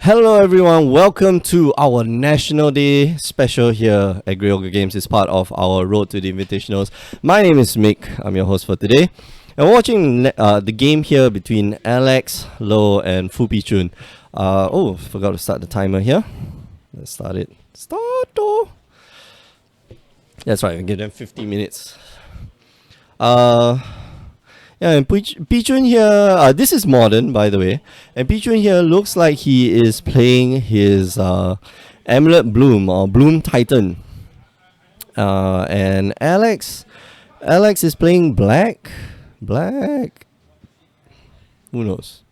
Hello everyone, welcome to our National Day special here at Grey Ogre Games. It's part of our Road to the Invitationals. My name is Mick, I'm your host for today. And we're watching the game here between Alex, Lo and Fu Pichun. Forgot to start the timer here. Let's start it. That's right, we'll give them 50 minutes. And Pichun here, this is modern, by the way. And Pichun here looks like he is playing his Amulet Bloom or Bloom Titan. And Alex is playing Black. Who knows?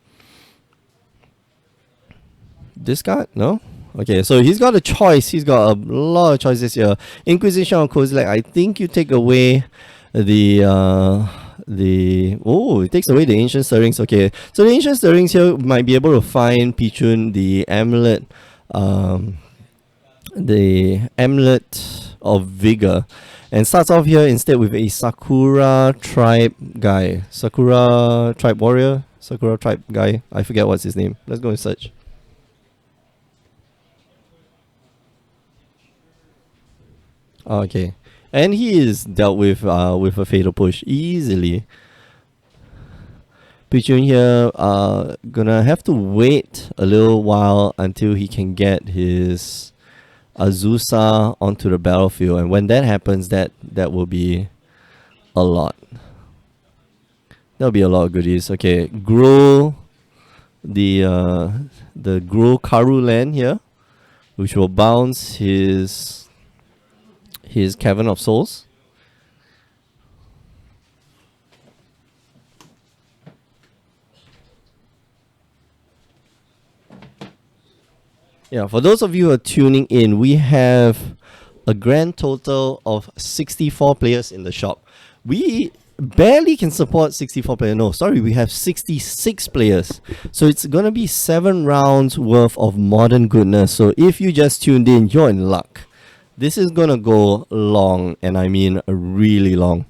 This card? No? Okay, so he's got a choice. He's got a lot of choices here. Inquisition or Kozilek. I think you take away it takes away the ancient stirrings. Okay, so the ancient stirrings here might be able to find Pichun the amulet of vigor, and starts off here instead with a Sakura tribe guy, Sakura tribe warrior, Sakura tribe guy. I forget what's his name. Let's go and search. Okay, and he is dealt with a fatal push easily. Pichun here gonna have to wait a little while until he can get his Azusa onto the battlefield, and when that happens, that will be a lot. There'll be a lot of goodies. Okay, grow the grow Karu land here, which will bounce his Cavern of Souls. Yeah, for those of you who are tuning in, we have a grand total of 64 players in the shop. We barely can support 64 players. No, sorry, we have 66 players. So it's going to be 7 rounds worth of modern goodness. So if you just tuned in, you're in luck. This is going to go long, and I mean really long.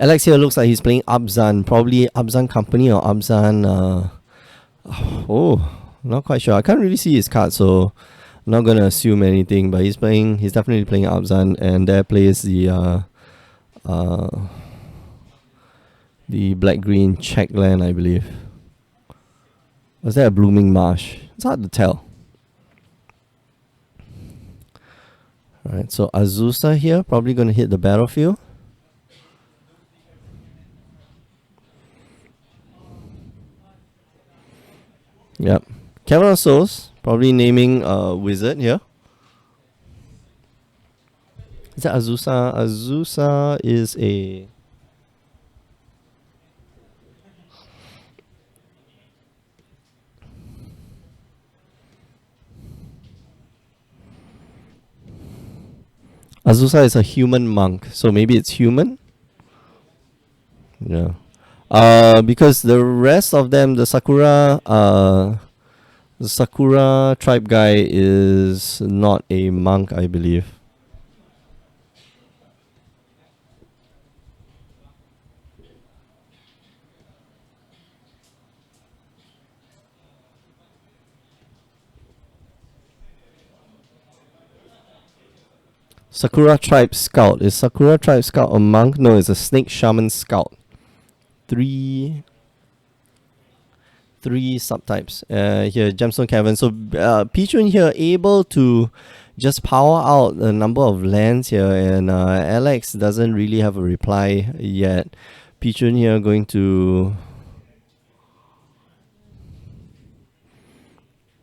Alex here looks like he's playing Abzan, probably Abzan Company or Abzan... not quite sure. I can't really see his card, so I'm not going to assume anything, but he's definitely playing Abzan, and there plays the black-green check land, I believe. Was that a Blooming Marsh? It's hard to tell. Alright, so Azusa here, probably going to hit the battlefield. Yep. Cavern of Souls, probably naming a wizard here. Is that Azusa? Azusa is a... Azusa is a human monk, so maybe it's human? Yeah. Because the rest of them, the Sakura tribe guy is not a monk, I believe. Sakura tribe scout. Is Sakura tribe scout a monk? No, it's a snake shaman scout. Three subtypes here. Gemstone Cavern. So Pichun here able to just power out a number of lands here, and Alex doesn't really have a reply yet. Pichun here going to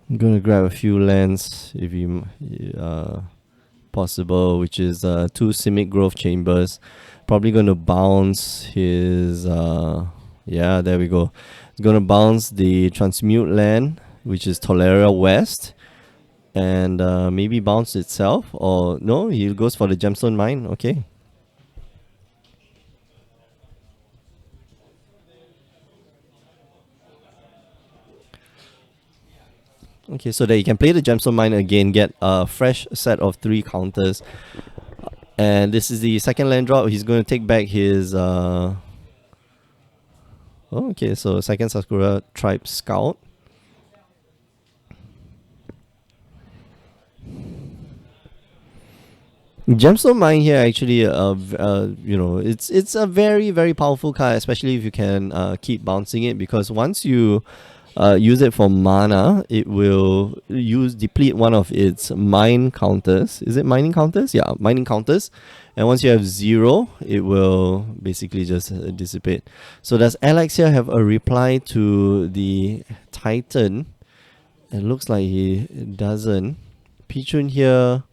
grab a few lands if he possible, which is 2 Simic Grove Chambers. Probably going to bounce his yeah, there we go. He's going to bounce the Transmute land, which is Tolera West, and maybe bounce itself, or no, he goes for the Gemstone Mine. Okay. Okay, so that you can play the Gemstone Mine again, get a fresh set of 3 counters. And this is the second land drop. He's going to take back his okay, so second Sakura tribe scout. Gemstone Mine here actually, it's a very very powerful card, especially if you can keep bouncing it, because once you use it for mana, it will deplete one of its mine counters. Is it mining counters? Yeah, mining counters. And once you have 0, it will basically just dissipate. So does Alex here have a reply to the Titan? It looks like he doesn't. Pichun here,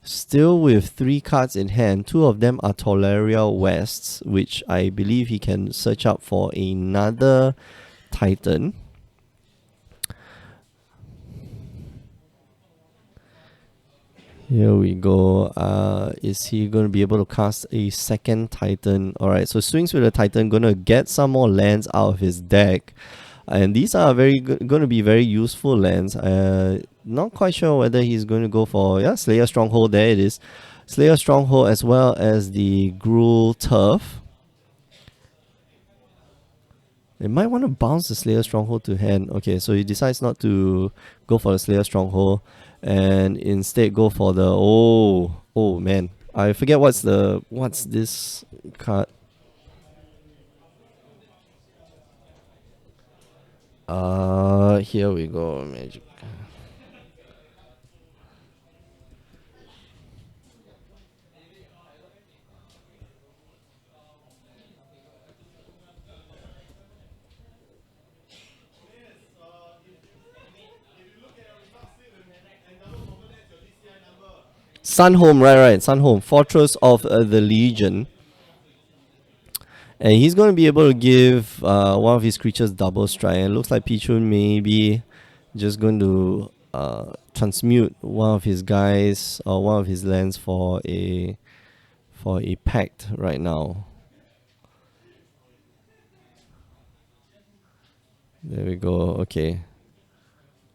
still with 3 cards in hand. 2 of them are Tolarial Wests, which I believe he can search up for another Titan. Here we go. Is he going to be able to cast a second Titan? Alright, so swings with a Titan, going to get some more lands out of his deck. And these are going to be very useful lands. Not quite sure whether he's going to go for Slayer Stronghold. There it is. Slayer Stronghold as well as the Gruul Turf. They might want to bounce the Slayer Stronghold to hand. Okay, so he decides not to go for the Slayer Stronghold and instead go for the oh man. I forget what's this card. Here we go, magic. Sunhome, right, Sunhome, Fortress of the Legion. And he's going to be able to give one of his creatures double strike. And it looks like Pichun may be just going to transmute one of his guys or one of his lands for a pact right now. There we go. Okay.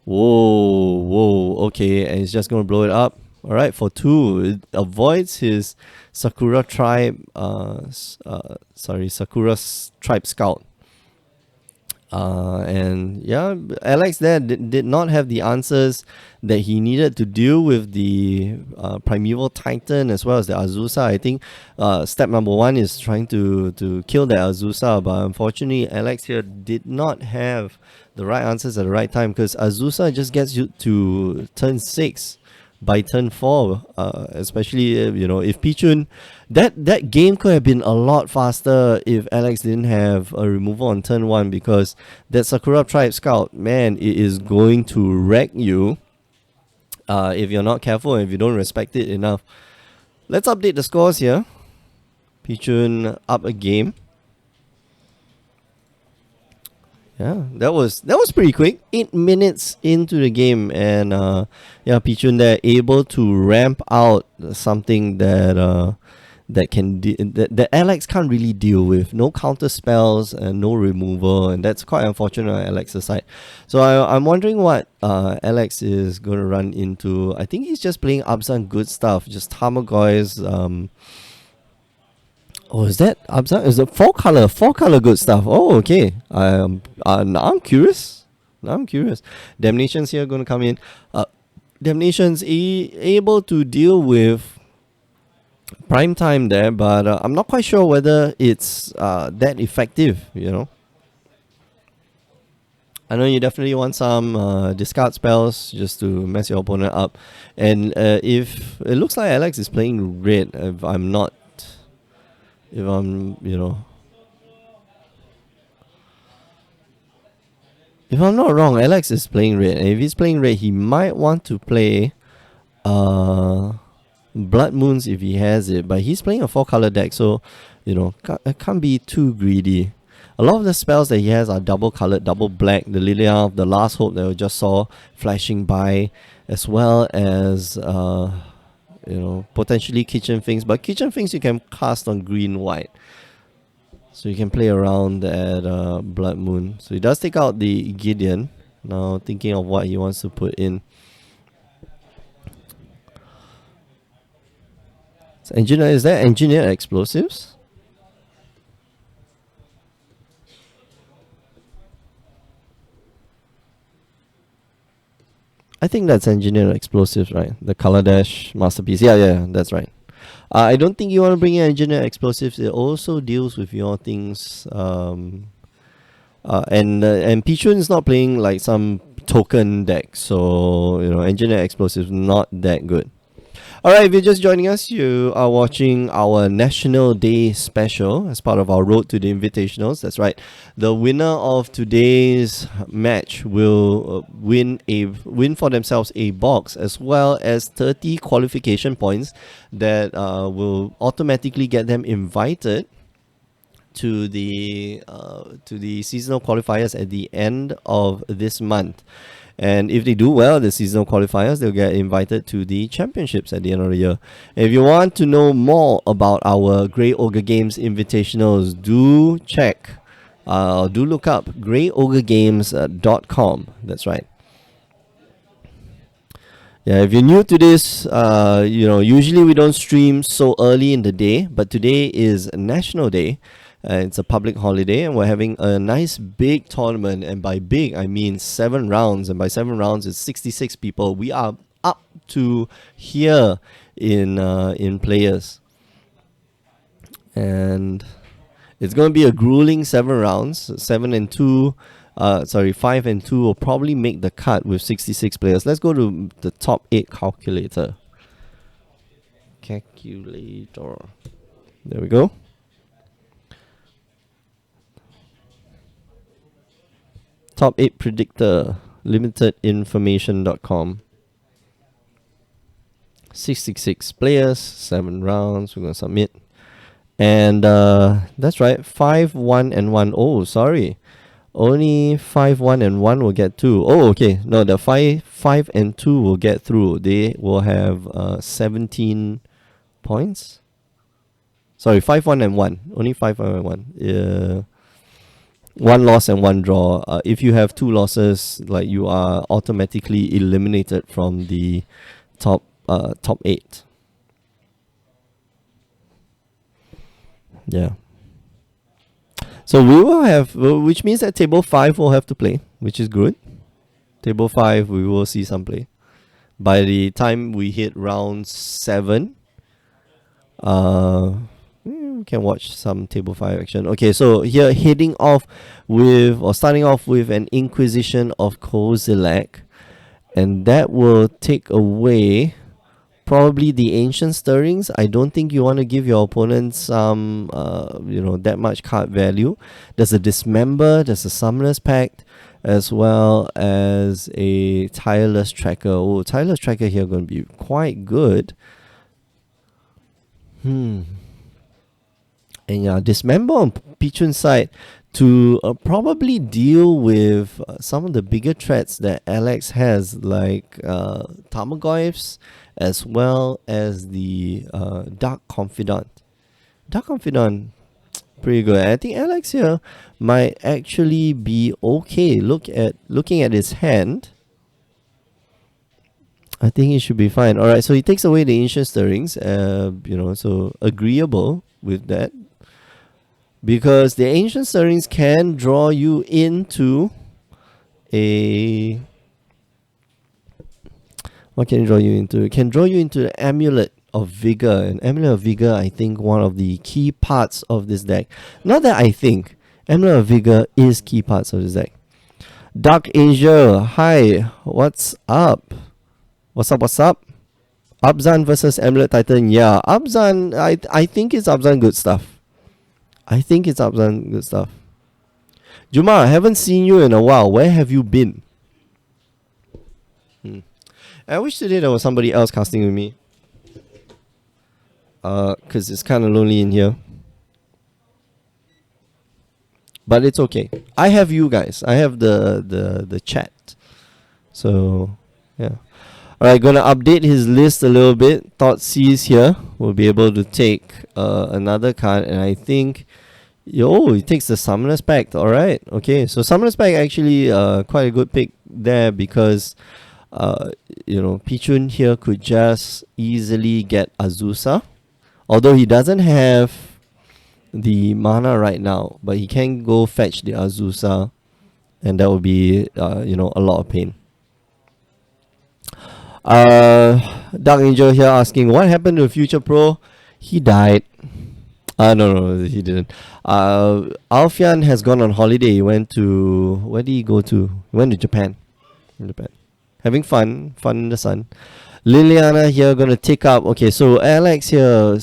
Whoa. Okay, and he's just going to blow it up. All right, for 2, it avoids his Sakura Tribe. Sakura Tribe Scout. And yeah, Alex there did not have the answers that he needed to deal with the Primeval Titan as well as the Azusa. I think step number 1 is trying to kill the Azusa, but unfortunately Alex here did not have the right answers at the right time, because Azusa just gets you to turn 6 by turn 4, especially if Pichun, that game could have been a lot faster if Alex didn't have a removal on turn 1, because that Sakura Tribe Scout, man, it is going to wreck you if you're not careful and if you don't respect it enough. Let's update the scores here. Pichun up a game. Yeah, that was pretty quick. 8 minutes into the game, and Pichun there able to ramp out something that that Alex can't really deal with. No counter spells and no removal, and that's quite unfortunate on Alex's side. So I'm wondering what Alex is going to run into. I think he's just playing Abzan good stuff, just Tarmogoyf's. Oh, is that Abzan? Is it 4-color good stuff? Oh, okay. Now I'm curious. Damnation's here going to come in. Damnation's able to deal with prime time there, but I'm not quite sure whether it's that effective. I know you definitely want some discard spells just to mess your opponent up, and if it looks like Alex is playing red, if I'm not wrong, Alex is playing red. And if he's playing red, he might want to play Blood Moons if he has it. But he's playing a 4-color deck, so it can't be too greedy. A lot of the spells that he has are double colored, double black. The Liliana of the Last Hope that we just saw flashing by, as well as potentially Kitchen Finks, but Kitchen Finks you can cast on green-white, so you can play around at Blood Moon. So he does take out the Gideon, now thinking of what he wants to put in. So is there engineered explosives? I think that's engineered explosives, right? The color dash masterpiece. Yeah, yeah, that's right. I don't think you want to bring in engineered explosives. It also deals with your things. And Pichun is not playing like some token deck, so engineered explosives not that good. Alright, if you're just joining us, you are watching our National Day special as part of our Road to the Invitationals. That's right. The winner of today's match will win for themselves a box as well as 30 qualification points that will automatically get them invited to the seasonal qualifiers at the end of this month. And if they do well, the seasonal qualifiers, they'll get invited to the championships at the end of the year. If you want to know more about our Grey Ogre Games Invitationals, do look up greyogregames.com. That's right. Yeah, if you're new to this, usually we don't stream so early in the day, but today is National Day. It's a public holiday, and we're having a nice big tournament. And by big, I mean 7 rounds. And by 7 rounds, it's 66 people. We are up to here in players, and it's going to be a grueling 7 rounds. 5 and 2 will probably make the cut with 66 players. Let's go to the top 8 calculator. There we go. Top 8 predictor, limitedinformation.com. 66 players, 7 rounds. We're going to submit. And that's right, 5, 1, and 1. Oh, sorry. Only 5, 1, and 1 will get 2. Oh, okay. No, the 5, and 2 will get through. They will have 17 points. Sorry, 5, 1, and 1. Only 5, 1, and 1. 1 loss and 1 draw. If you have 2 losses, like, you are automatically eliminated from the top 8. Yeah. So we will have, which means that table 5 will have to play, which is good. Table 5, we will see some play. By the time we hit round 7, we can watch some table 5 action. Okay, so here starting off with an Inquisition of Kozilek, and that will take away probably the Ancient Stirrings. I don't think you want to give your opponent some that much card value. There's a Dismember, there's a Summoner's Pact, as well as a Tireless Tracker. Oh, Tireless Tracker here going to be quite good. And yeah, Dismember on Pichun's side to probably deal with some of the bigger threats that Alex has, like Tarmogoyfs, as well as the Dark Confidant. Dark Confidant, pretty good. I think Alex here might actually be okay. Looking at his hand, I think he should be fine. Alright, so he takes away the Ancient Stirrings, so agreeable with that. Because the Ancient Stirrings can draw you into a... What can it draw you into? It can draw you into the Amulet of Vigor. And Amulet of Vigor, I think, one of the key parts of this deck. Not that I think. Amulet of Vigor is key parts of this deck. Dark Angel, hi. What's up? What's up? Abzan versus Amulet Titan. Yeah, Abzan, I think it's Abzan good stuff. Juma, I haven't seen you in a while. Where have you been? I wish today there was somebody else casting with me. Cause it's kind of lonely in here. But it's okay. I have you guys. I have the chat. So yeah. Alright, gonna update his list a little bit. Thoughtseize here will be able to take another card, and I think he takes the Summoner's Pact. Alright, okay. So Summoner's Pact actually quite a good pick there, because Pichun here could just easily get Azusa. Although he doesn't have the mana right now, but he can go fetch the Azusa, and that would be a lot of pain. Dark Angel here asking what happened to Future Pro. He died. No, he didn't. Alfian has gone on holiday. He went to, where did he go to? He went to Japan. Japan, having fun in the sun. Liliana here gonna take up. Okay, so Alex here,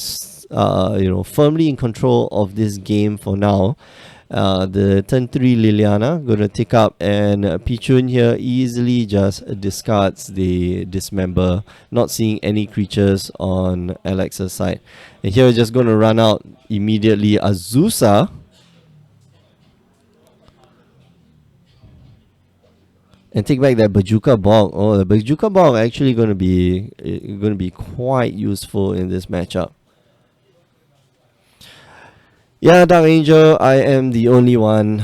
firmly in control of this game for now. The turn 3 Liliana gonna take up, and Pichun here easily just discards the dismember, not seeing any creatures on Alex's side. And here just gonna run out immediately Azusa. And take back that Bajuka Bog. Oh, the Bajuka Bog actually gonna be quite useful in this matchup. Yeah, Dark Angel, I am the only one.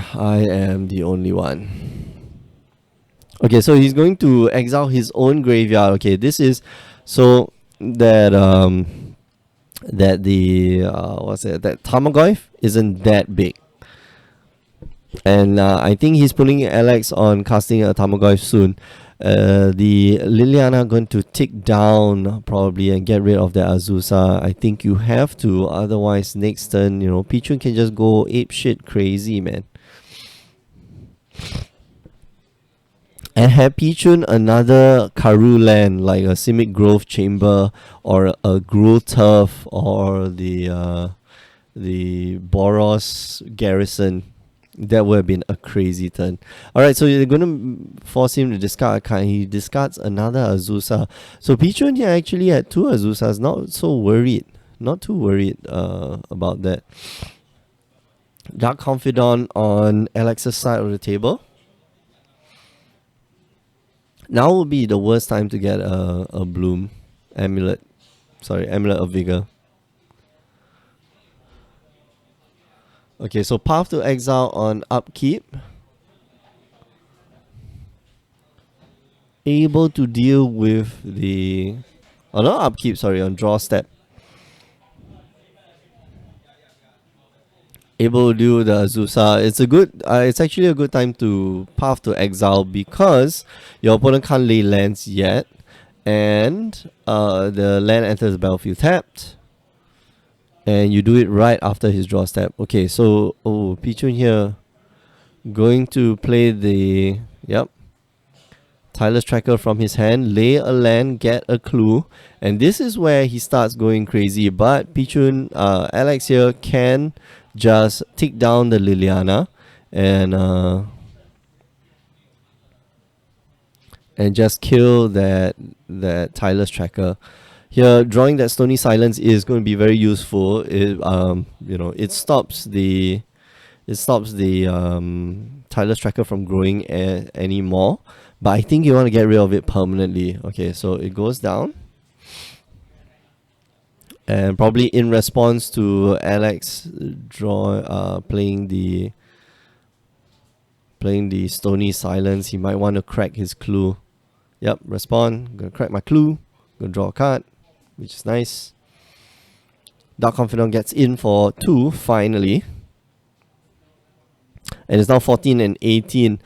Okay, so he's going to exile his own graveyard. Okay, this is so that that Tarmogoyf isn't that big. And I think he's pulling Alex on casting a Tarmogoyf soon. The Liliana going to tick down probably and get rid of the Azusa. I think you have to, otherwise next turn, Pichun can just go ape shit crazy, man. And have Pichun another Karu land like a Simic Grove Chamber or a Gruul Turf or the Boros Garrison. That would have been a crazy turn. Alright, so you're going to force him to discard a card. He discards another Azusa. So Pichun here actually had 2 Azusas. Not so worried. Not too worried about that. Dark Confidant on Alex's side of the table. Now would be the worst time to get a Bloom. Amulet. Amulet of Vigor. Okay, so Path to Exile on upkeep. Able to deal with the... Oh, not upkeep, sorry, on draw step. Able to deal with the Azusa. It's actually a good time to Path to Exile because your opponent can't lay lands yet. And the land enters the battlefield tapped. And you do it right after his draw step. Okay, so Pichun here going to play the Tireless Tracker from his hand, lay a land, get a clue, and this is where he starts going crazy. But Pichun, Alex here can just tick down the Liliana and just kill that Tireless Tracker. Here, drawing that Stony Silence is going to be very useful. It stops the Tireless Tracker from growing anymore. But I think you want to get rid of it permanently. Okay, so it goes down, and probably in response to Alex playing the Stony Silence, he might want to crack his clue. Yep, respond. Gonna crack my clue. Gonna draw a card, which is nice. Dark Confidant gets in for 2 finally, and it's now 14 and 18.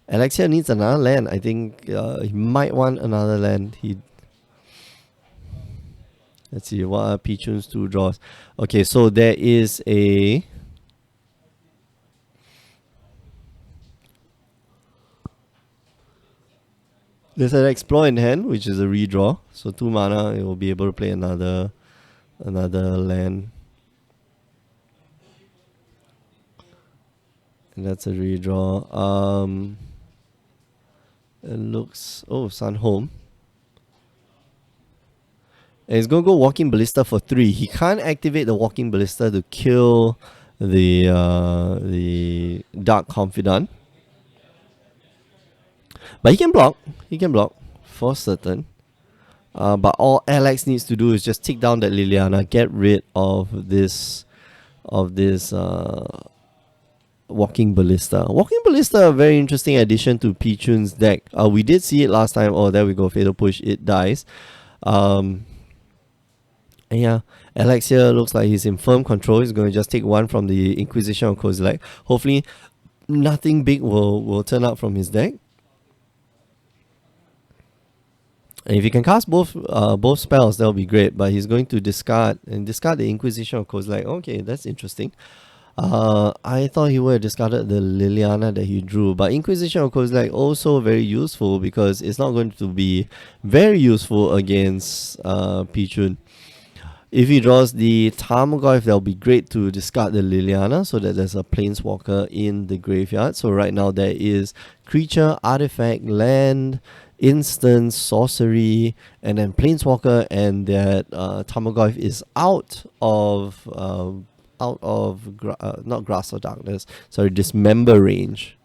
Alexia needs another land. I think he might want another land. Let's see, what are Pichun's 2 draws? Okay, so there is a... There's an Explore in hand, which is a redraw. So 2 mana, it will be able to play another land. And that's a redraw. It looks... Oh, Sunhome. And he's going to go Walking Ballista for 3. He can't activate the Walking Ballista to kill the Dark Confidant. But he can block. For certain. But all Alex needs to do is just take down that Liliana, get rid of this Walking Ballista. Walking Ballista, a very interesting addition to Pichun's deck. We did see it last time. Oh, there we go. Fatal Push. It dies. And yeah, Alex here looks like he's in firm control. He's going to just take 1 from the Inquisition of Kozilek. Hopefully, nothing big will turn out from his deck. And if he can cast both spells, that would be great. But he's going to discard the Inquisition of Kozilek. Okay, that's interesting. I thought he would have discarded the Liliana that he drew, but Inquisition of Kozilek also very useful because it's not going to be very useful against Pichun. If he draws the Tarmogoyf, that'll be great to discard the Liliana so that there's a Planeswalker in the graveyard. So right now there is creature, artifact, land, instant, sorcery, and then Planeswalker, and that Tarmogoyf is out of not Grasp of Darkness, sorry, Dismember range.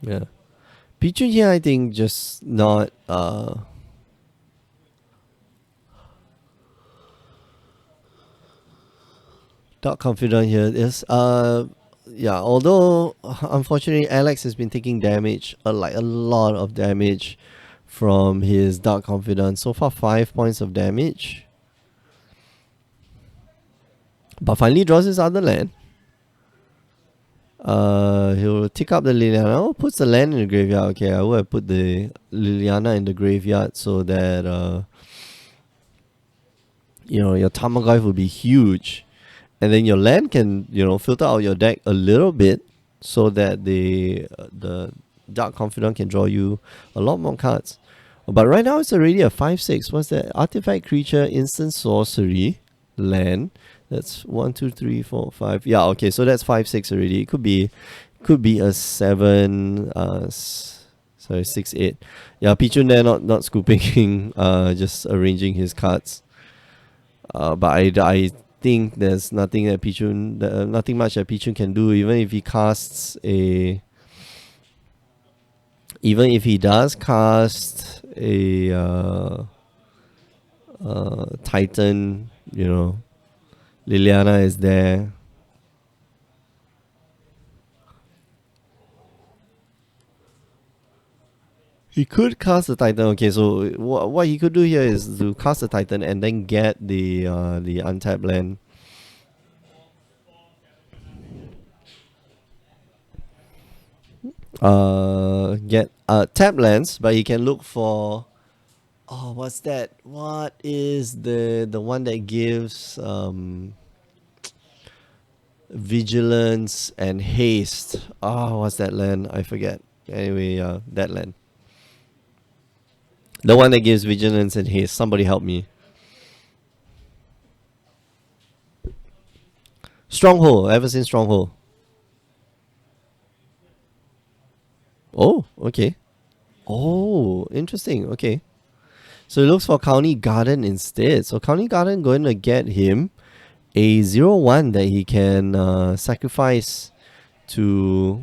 Yeah. Pichu here, I think, just not Dark Confidant here is yeah, although unfortunately Alex has been taking damage, like a lot of damage from his Dark Confidant. So far 5 points of damage. But finally draws his other land. He'll tick up the Liliana. Oh, puts the land in the graveyard. Okay, I would have put the Liliana in the graveyard so that your Tarmogoyf will be huge. And then your land can, filter out your deck a little bit so that the Dark Confidant can draw you a lot more cards. But right now it's already a 5/6. What's that? Artifact, creature, instant, sorcery, land. That's 1, 2, 3, 4, 5. Yeah, okay, so that's 5/6 already. It could be a 7. Sorry, 6, 8. Yeah, Pichun there not scooping, just arranging his cards. But I think there's nothing that nothing much that Pichun can do, even if he does cast a Titan, Liliana is there. He could cast the Titan. Okay, so what he could do here is to cast the Titan and then get the untapped land. Get tap lands, but he can look for. Oh, what's that? What is the one that gives vigilance and haste? Oh, what's that land? I forget. Anyway, that land. The one that gives vigilance and haste. Somebody help me. Stronghold. Ever since Stronghold. Oh, okay. Oh, interesting. Okay. So he looks for County Garden instead. So County Garden going to get him a 0/1 that he can sacrifice to.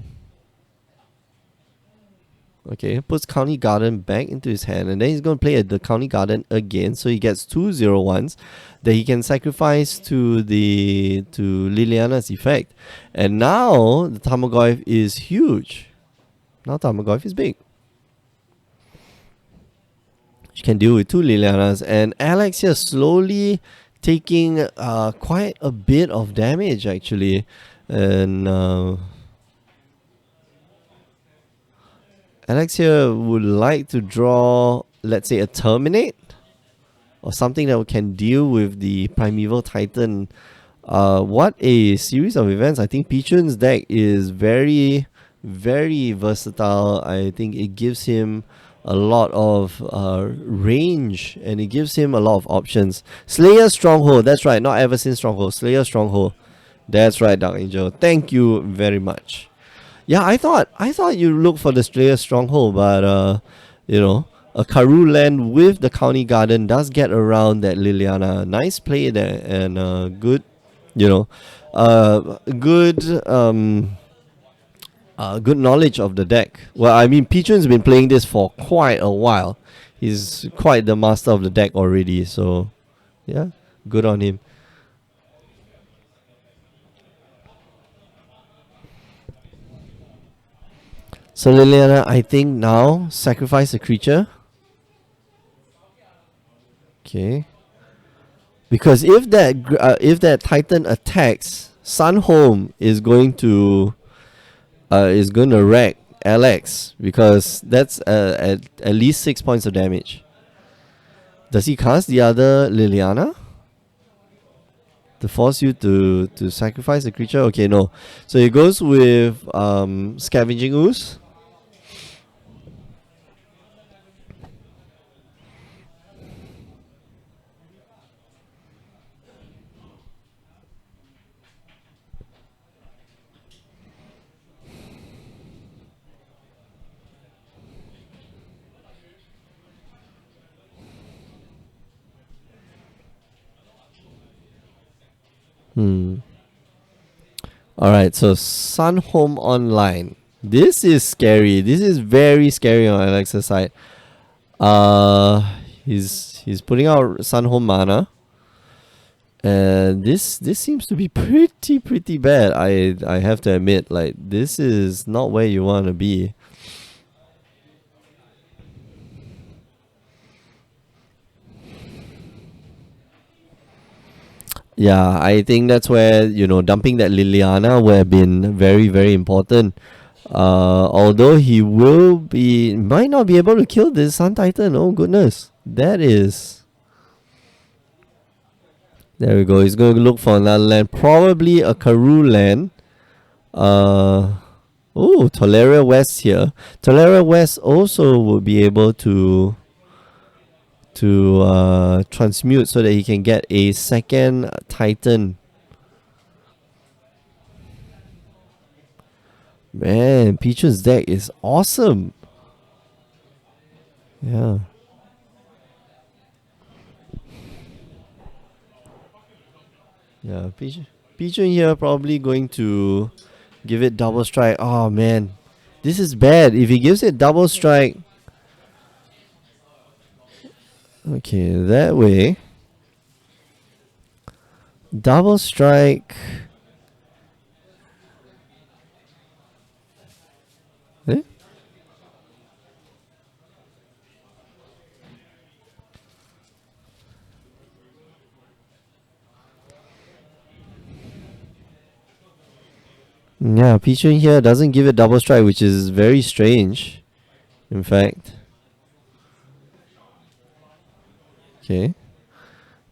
Okay, puts County Garden back into his hand, and then he's going to play the County Garden again. So he gets 2 0/1s that he can sacrifice to Liliana's effect. And now the Tarmogoyf is huge. Now Tarmogoyf is big. She can deal with 2 Lilianas, and Alex here slowly taking quite a bit of damage actually, and Alex here would like to draw, let's say, a Terminate or something that can deal with the Primeval Titan. What a series of events. I think Pichun's deck is very, very versatile. I think it gives him a lot of range, and it gives him a lot of options. Slayer Stronghold, that's right, not Ever Since Stronghold, Slayer Stronghold. That's right, Dark Angel. Thank you very much. Yeah, I thought you look for the Slayer Stronghold, but a Karoo land with the County Garden does get around that Liliana. Nice play there, and good, good knowledge of the deck. Well, I mean, Pichun's been playing this for quite a while. He's quite the master of the deck already, so yeah, good on him. So Liliana, I think now sacrifice a creature. Okay. Because if that Titan attacks, Sunhome is going to wreck Alex because that's at least 6 points of damage. Does he cast the other Liliana to force you to sacrifice a creature? Okay, no. So he goes with Scavenging Ooze. Alright, so Sunhome Online. This is scary. This is very scary on Alex's side. He's putting out Sunhome mana. And this seems to be pretty bad. I have to admit, like, this is not where you want to be. Yeah, I think that's where, dumping that Liliana would have been very important. Although he might not be able to kill this Sun Titan. Oh goodness, that is. There we go. He's going to look for another land, probably a Karoo land. Tolaria West here. Tolaria West also will be able to transmute so that he can get a second Titan. Man, Pichu's deck is awesome. Yeah. Yeah, Pichu here probably going to give it double strike. Oh man, this is bad. If he gives it double strike, okay, that way. Double strike. Eh? Yeah, Pichu here doesn't give it double strike, which is very strange. In fact. Okay.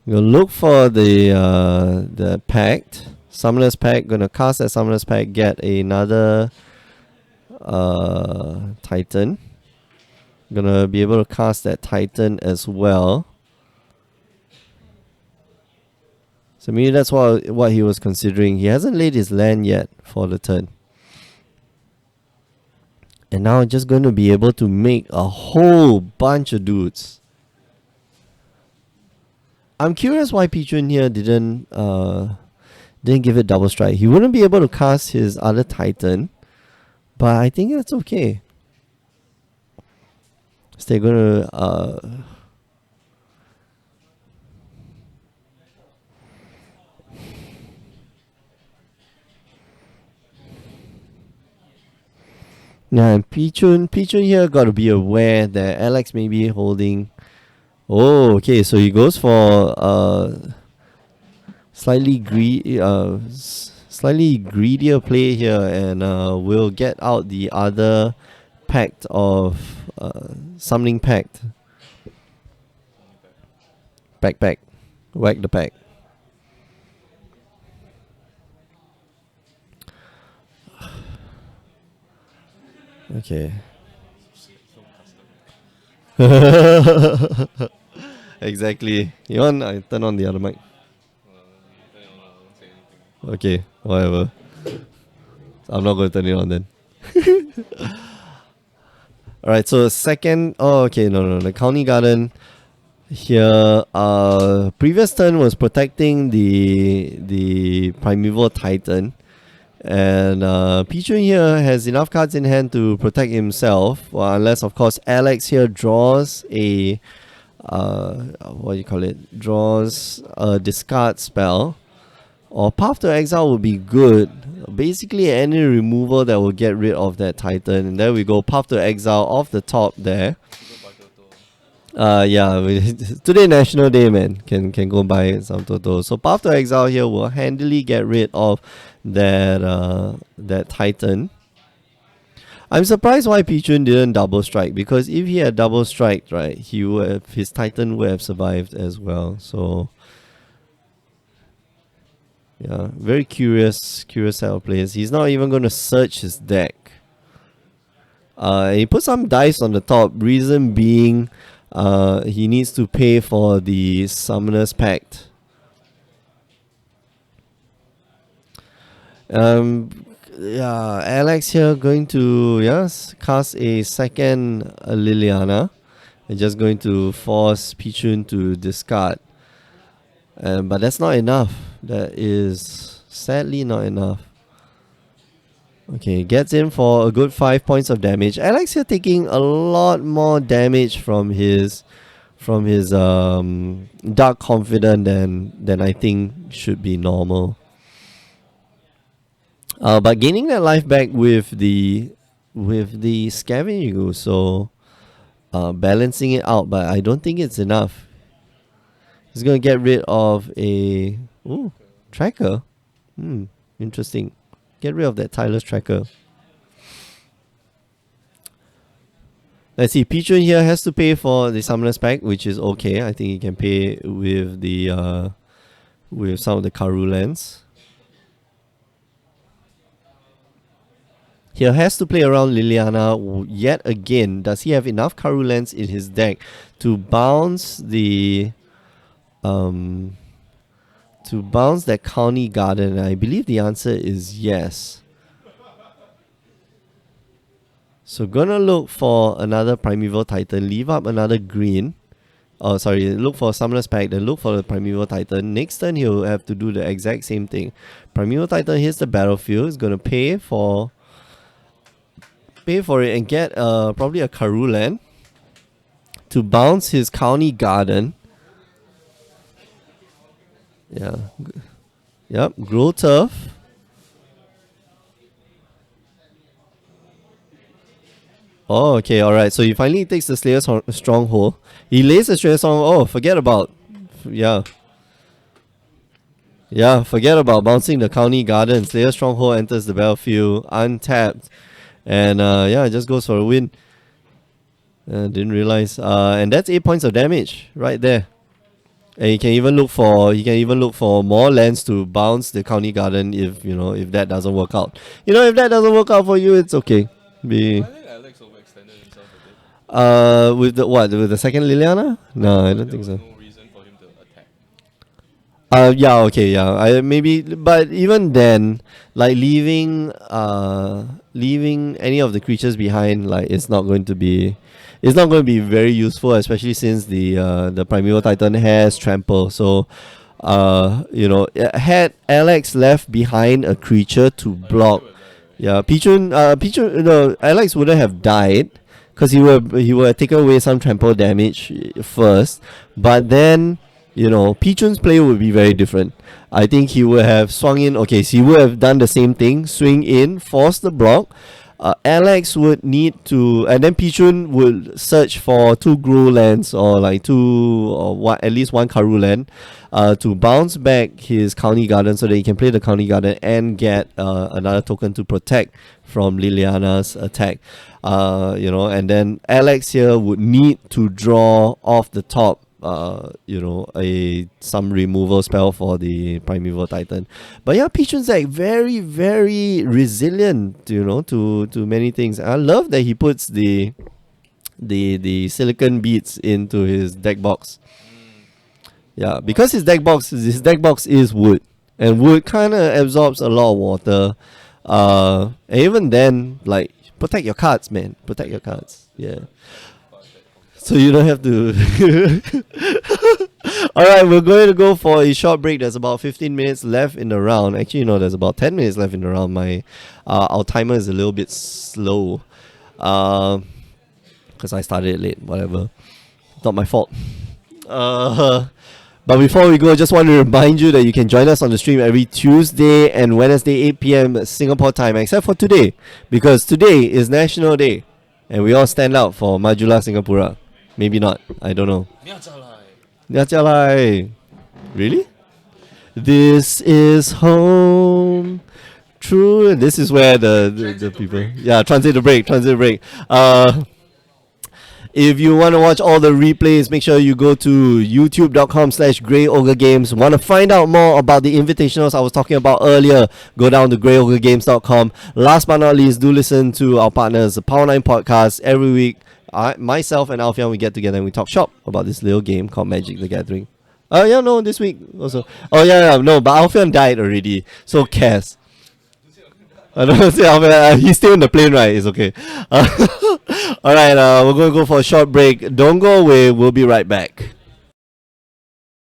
We'll look for the pact. Summoner's Pact. Gonna cast that Summoner's Pact, get another Titan. Gonna be able to cast that Titan as well. So maybe that's what he was considering. He hasn't laid his land yet for the turn. And now just going to be able to make a whole bunch of dudes. I'm curious why Pichun here didn't give it double strike. He wouldn't be able to cast his other Titan, but I think that's okay. So they're gonna yeah, and Pichun here got to be aware that Alex may be holding. Oh, okay. So he goes for slightly greedier play here, and will get out the other pact of summoning pact. Backpack, whack the pack. Okay. Exactly. You want? I turn on the other mic. Okay, whatever. I'm not going to turn it on then. Alright, so second. Oh, okay, no. The County Garden here. Previous turn was protecting the Primeval Titan. And Pichu here has enough cards in hand to protect himself, unless of course Alex here draws a draws a discard spell, or Path to Exile would be good. Basically any removal that will get rid of that Titan. And there we go, Path to Exile off the top there. Yeah, today National Day, man. Can go buy some Toto. So Path to Exile here will handily get rid of that Titan. I'm surprised why Pichun didn't double strike, because if he had double strike, right, his Titan would have survived as well. So yeah, very curious set of players. He's not even going to search his deck. He put some dice on the top. Reason being, he needs to pay for the Summoner's Pact. Yeah, Alex here going to cast a second Liliana. And just going to force Pichun to discard. But that's not enough. That is sadly not enough. Okay, gets in for a good 5 points of damage. Alex here taking a lot more damage from his Dark Confident than I think should be normal. But gaining that life back with the Scavenging Ooze, so balancing it out, but I don't think it's enough. He's gonna get rid of a tracker. Interesting. Get rid of that Tyler's tracker. Let's see. Pichun here has to pay for the Summoner's Pack, which is okay. I think he can pay with the with some of the Karu lands. He has to play around Liliana yet again. Does he have enough Karu lands in his deck to bounce the that County Garden? I believe the answer is yes. So gonna look for another Primeval Titan, leave up another green. Oh, sorry, look for Summoner's Pact, then look for the Primeval Titan. Next turn he'll have to do the exact same thing. Primeval Titan hits the battlefield, he's gonna pay for it and get probably a Karu land to bounce his County Garden. Yeah. Yep, grow turf. Oh, okay, alright. So he finally takes the Slayer's Stronghold. He lays the Slayer's Stronghold. Oh, forget about. Yeah. Yeah, forget about bouncing the County Garden. Slayer's Stronghold enters the battlefield untapped. And it just goes for a win. Didn't realize. And that's 8 points of damage right there. And he can even look for more lands to bounce the County Garden if that doesn't work out. If that doesn't work out for you, it's okay. I think Alex overextended himself a bit. With the second Liliana? No, I don't think so. No reason for him to attack. Maybe, but even then, like leaving any of the creatures behind, like it's not going to be very useful, especially since the Primeval Titan has Trample. So, had Alex left behind a creature to block, Pichun, Alex wouldn't have died because he would have taken away some Trample damage first, but then. Pichun's play would be very different. I think he would have swung in. Okay, so he would have done the same thing. Swing in, force the block. Alex would need to... And then Pichun would search for 2 Grow lands or like 2 or at least 1 Karu land to bounce back his County Garden so that he can play the County Garden and get another token to protect from Liliana's attack. And then Alex here would need to draw off the top some removal spell for the Primeval Titan. But yeah, Pichun's deck very, very resilient, to many things. I love that he puts the silicon beads into his deck box. Yeah, because his deck box is wood, and wood kind of absorbs a lot of water. And even then, like, protect your cards, man. Protect your cards. Yeah. So you don't have to. Alright, we're going to go for a short break. There's about 15 minutes left in the round. Actually, there's about 10 minutes left in the round. Our timer is a little bit slow. Because I started it late. Whatever. Not my fault. But before we go, I just want to remind you that you can join us on the stream every Tuesday and Wednesday, 8 p.m. Singapore time, except for today. Because today is National Day. And we all stand out for Majulah Singapura. Maybe not. I don't know. 你要再来。 Yajalai. Really? This is home. True. This is where the people. Yeah, translate the break. If you want to watch all the replays, make sure you go to youtube.com/GreyOgreGames. Want to find out more about the invitationals I was talking about earlier, go down to GreyOgreGames.com. Last but not least, do listen to our partners, the Power 9 podcast. Every week, myself and Alfian, we get together and we talk shop about this little game called Magic the Gathering. Yeah, no, this week also. Oh, yeah, no, but Alfian died already. So, Cass. I don't say Alfian. He's still in the plane, right? It's okay. Alright, we're going to go for a short break. Don't go away. We'll be right back.